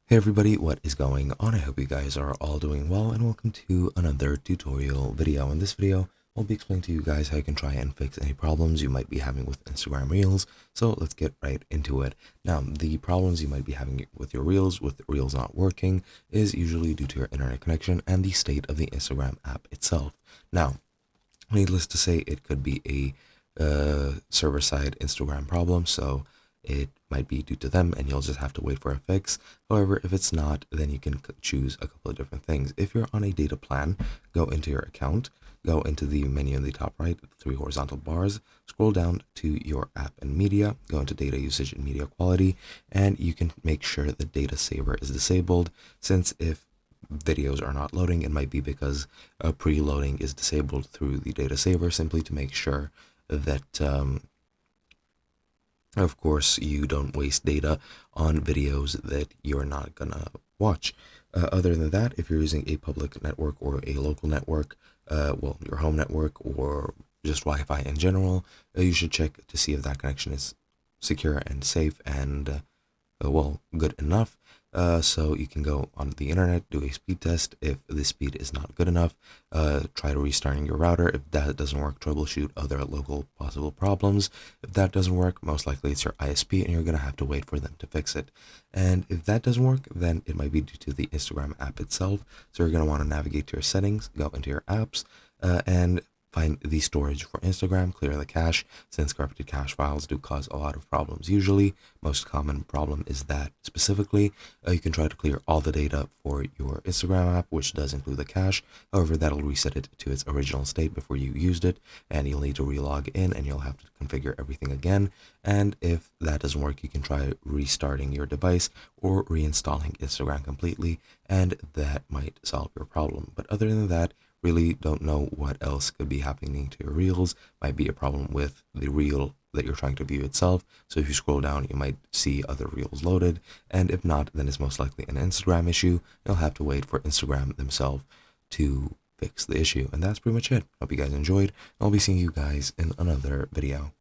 Hey everybody, what is going on? I hope you guys are all doing well and welcome to another tutorial video. In this video, I'll be explaining to you guys how you can try and fix any problems you might be having with Instagram Reels. So let's get right into it. Now, the problems you might be having with your Reels, with Reels not working, is usually due to your internet connection and the state of the Instagram app itself. Now, needless to say, it could be a server-side Instagram problem, so it might be due to them and you'll just have to wait for a fix. However, if it's not, then you can choose a couple of different things. If you're on a data plan, go into your account, go into the menu in the top right, the three horizontal bars, scroll down to your app and media, go into data usage and media quality, and you can make sure the data saver is disabled, since if videos are not loading, it might be because preloading is disabled through the data saver, simply to make sure that of course you don't waste data on videos that you're not gonna watch. Other than that, if you're using a public network or a local network, well, your home network or just Wi-Fi in general, you should check to see if that connection is secure and safe and well, good enough. So you can go on the internet, do a speed test. If the speed is not good enough, try to restarting your router. If that doesn't work, troubleshoot other local possible problems. If that doesn't work, most likely it's your ISP and you're going to have to wait for them to fix it. And if that doesn't work, then it might be due to the Instagram app itself. So you're going to want to navigate to your settings, go into your apps, and find the storage for Instagram, clear the cache, since corrupted cache files do cause a lot of problems. Usually, most common problem is that specifically, you can try to clear all the data for your Instagram app, which does include the cache. However, that'll reset it to its original state before you used it, and you'll need to relog in and you'll have to configure everything again. And if that doesn't work, you can try restarting your device or reinstalling Instagram completely, and that might solve your problem. But other than that, really don't know what else could be happening to your reels. Might be a problem with the reel that you're trying to view itself. So if you scroll down, you might see other reels loaded. And if not, then it's most likely an Instagram issue. You'll have to wait for Instagram themselves to fix the issue. And that's pretty much it. Hope you guys enjoyed. I'll be seeing you guys in another video.